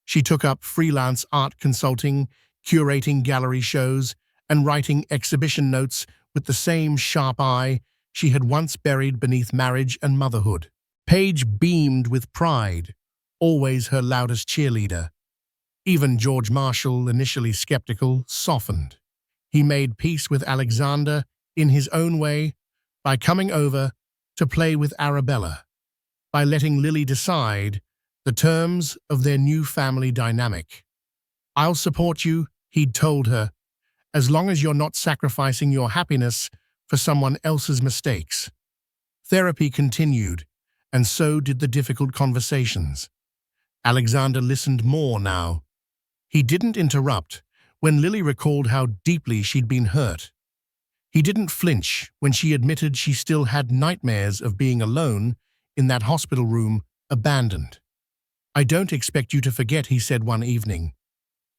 She took up freelance art consulting, curating gallery shows, and writing exhibition notes with the same sharp eye she had once buried beneath marriage and motherhood. Paige beamed with pride, always her loudest cheerleader. Even George Marshall, initially skeptical, softened. He made peace with Alexander in his own way by coming over to play with Arabella, by letting Lily decide the terms of their new family dynamic. "I'll support you," he'd told her, "as long as you're not sacrificing your happiness for someone else's mistakes." Therapy continued, and so did the difficult conversations. Alexander listened more now. He didn't interrupt when Lily recalled how deeply she'd been hurt. He didn't flinch when she admitted she still had nightmares of being alone in that hospital room, abandoned. "I don't expect you to forget," he said one evening,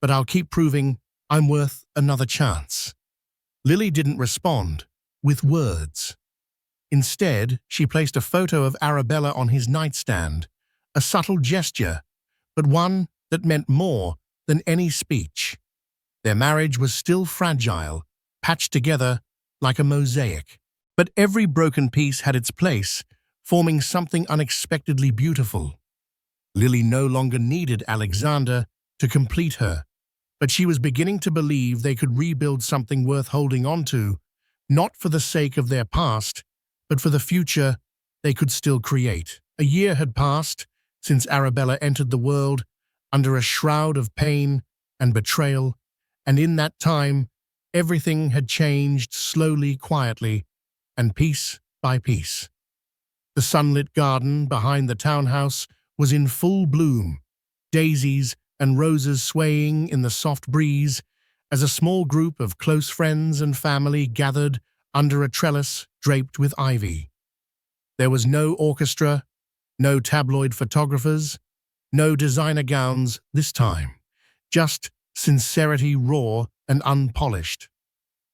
"but I'll keep proving I'm worth another chance." Lily didn't respond with words. Instead, she placed a photo of Arabella on his nightstand, a subtle gesture, but one that meant more than any speech. Their marriage was still fragile, patched together like a mosaic. But every broken piece had its place, forming something unexpectedly beautiful. Lily no longer needed Alexander to complete her, but she was beginning to believe they could rebuild something worth holding on to, not for the sake of their past, but for the future they could still create. A year had passed since Arabella entered the world under a shroud of pain and betrayal, and in that time, everything had changed slowly, quietly, and piece by piece. The sunlit garden behind the townhouse was in full bloom, daisies and roses swaying in the soft breeze as a small group of close friends and family gathered under a trellis draped with ivy. There was no orchestra, no tabloid photographers, no designer gowns this time, just sincerity raw and unpolished.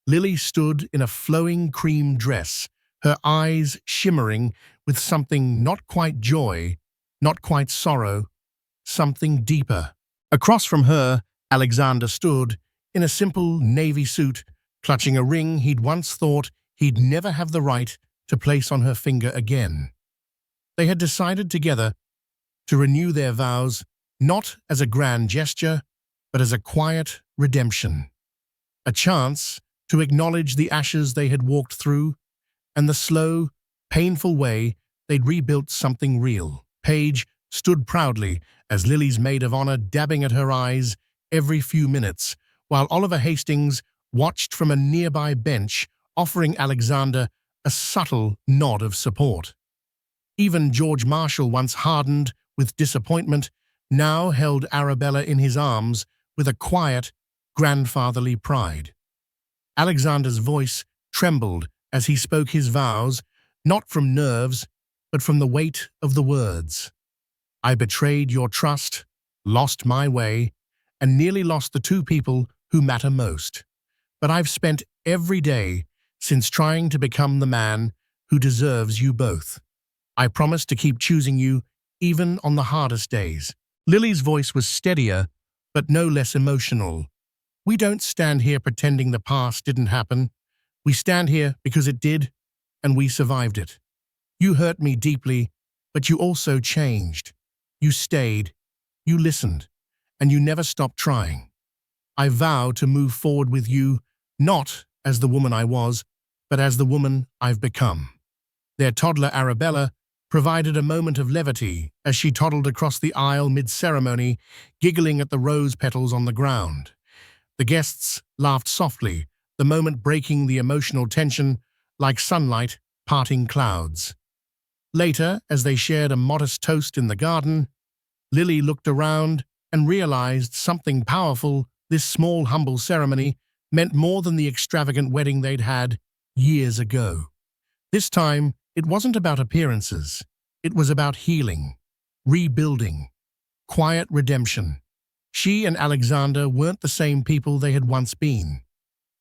Lily stood in a flowing cream dress, her eyes shimmering with something not quite joy, not quite sorrow, something deeper. Across from her, Alexander stood, in a simple navy suit, clutching a ring he'd once thought he'd never have the right to place on her finger again. They had decided together to renew their vows, not as a grand gesture, but as a quiet redemption. A chance to acknowledge the ashes they had walked through, and the slow, painful way they'd rebuilt something real. Paige stood proudly as Lily's maid of honor, dabbing at her eyes every few minutes, while Oliver Hastings watched from a nearby bench, offering Alexander a subtle nod of support. Even George Marshall, once hardened with disappointment, now held Arabella in his arms with a quiet, grandfatherly pride. Alexander's voice trembled as he spoke his vows, not from nerves, but from the weight of the words. "I betrayed your trust, lost my way, and nearly lost the two people who matter most. But I've spent every day since trying to become the man who deserves you both. I promise to keep choosing you even on the hardest days." Lily's voice was steadier, but no less emotional. "We don't stand here pretending the past didn't happen. We stand here because it did, and we survived it. You hurt me deeply, but you also changed. You stayed, you listened, and you never stopped trying. I vow to move forward with you, not as the woman I was, but as the woman I've become." Their toddler Arabella provided a moment of levity as she toddled across the aisle mid-ceremony, giggling at the rose petals on the ground. The guests laughed softly, the moment breaking the emotional tension like sunlight parting clouds. Later, as they shared a modest toast in the garden, Lily looked around and realized something powerful. This small, humble ceremony meant more than the extravagant wedding they'd had years ago. This time, it wasn't about appearances. It was about healing, rebuilding, quiet redemption. She and Alexander weren't the same people they had once been.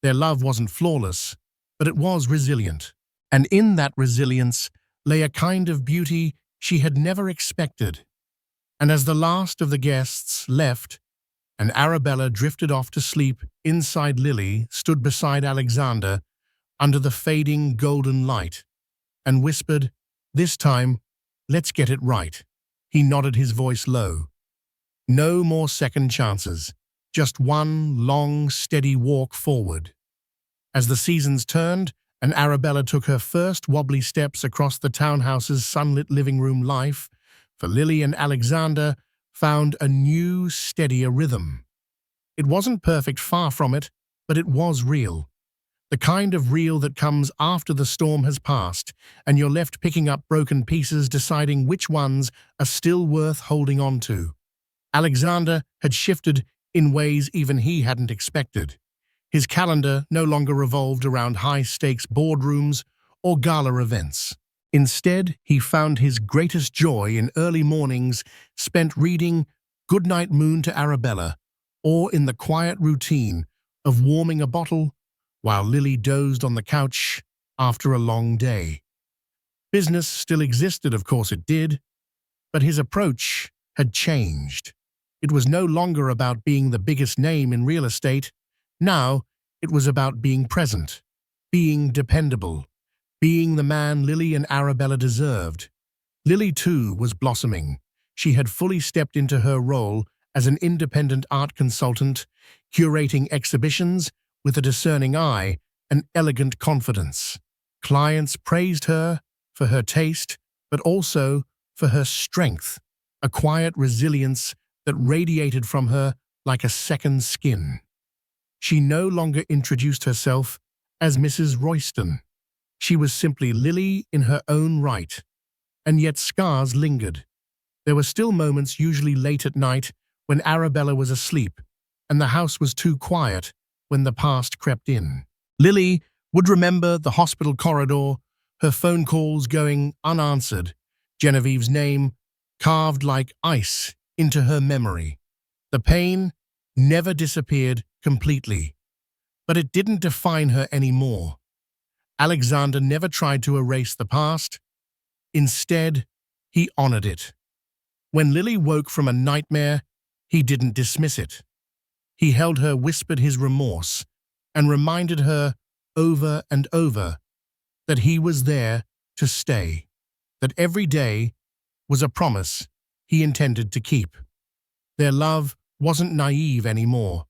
Their love wasn't flawless, but it was resilient. And in that resilience lay a kind of beauty she had never expected. And as the last of the guests left, and Arabella drifted off to sleep inside, Lily stood beside Alexander under the fading golden light and whispered, "This time, let's get it right." He nodded, his voice low. No more second chances, just one long, steady walk forward. As the seasons turned and Arabella took her first wobbly steps across the townhouse's sunlit living room, life, for Lily and Alexander, found a new, steadier rhythm. It wasn't perfect, far from it, but it was real. The kind of real that comes after the storm has passed, and you're left picking up broken pieces, deciding which ones are still worth holding on to. Alexander had shifted in ways even he hadn't expected. His calendar no longer revolved around high-stakes boardrooms or gala events. Instead, he found his greatest joy in early mornings spent reading Goodnight Moon to Arabella, or in the quiet routine of warming a bottle while Lily dozed on the couch after a long day. Business still existed, of course it did, but his approach had changed. It was no longer about being the biggest name in real estate. Now, it was about being present, being dependable, being the man Lily and Arabella deserved. Lily, too, was blossoming. She had fully stepped into her role as an independent art consultant, curating exhibitions with a discerning eye and elegant confidence. Clients praised her for her taste, but also for her strength, a quiet resilience that radiated from her like a second skin. She no longer introduced herself as Mrs. Royston. She was simply Lily in her own right, and yet scars lingered. There were still moments, usually late at night, when Arabella was asleep and the house was too quiet, when the past crept in. Lily would remember the hospital corridor, her phone calls going unanswered, Genevieve's name carved like ice into her memory. The pain never disappeared completely, but it didn't define her anymore. Alexander never tried to erase the past. Instead, he honored it. When Lily woke from a nightmare, he didn't dismiss it. He held her, whispered his remorse, and reminded her over and over that he was there to stay, that every day was a promise he intended to keep. Their love wasn't naive anymore.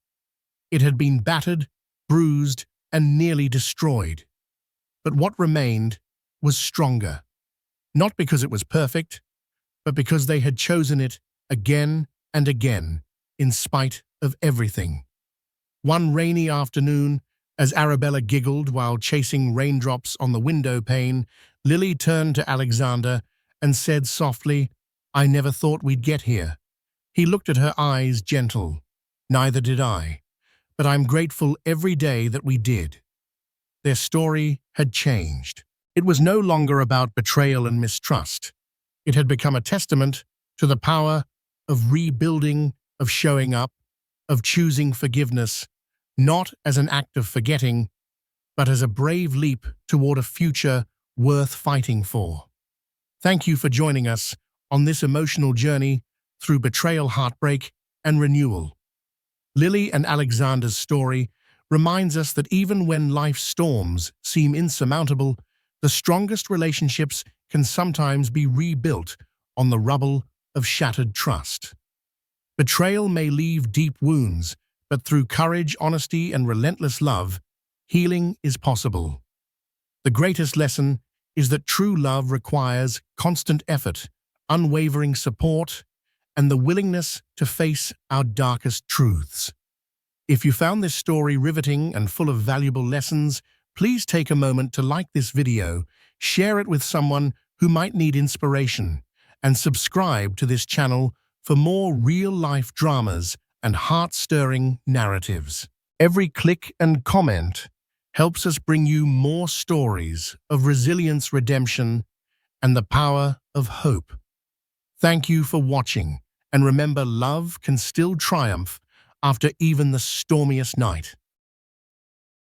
It had been battered, bruised, and nearly destroyed. But what remained was stronger, not because it was perfect, but because they had chosen it again and again, in spite of everything. One rainy afternoon, as Arabella giggled while chasing raindrops on the window pane, Lily turned to Alexander and said softly, "I never thought we'd get here." He looked at her, eyes gentle. "Neither did I, but I'm grateful every day that we did." Their story had changed. It was no longer about betrayal and mistrust. It had become a testament to the power of rebuilding, of showing up, of choosing forgiveness, not as an act of forgetting, but as a brave leap toward a future worth fighting for. Thank you for joining us on this emotional journey through betrayal, heartbreak, and renewal. Lily and Alexander's story reminds us that even when life's storms seem insurmountable, the strongest relationships can sometimes be rebuilt on the rubble of shattered trust. Betrayal may leave deep wounds, but through courage, honesty, and relentless love, healing is possible. The greatest lesson is that true love requires constant effort, unwavering support, and the willingness to face our darkest truths. If you found this story riveting and full of valuable lessons, please take a moment to like this video, share it with someone who might need inspiration, and subscribe to this channel for more real-life dramas and heart-stirring narratives. Every click and comment helps us bring you more stories of resilience, redemption, and the power of hope. Thank you for watching, and remember, love can still triumph after even the stormiest night.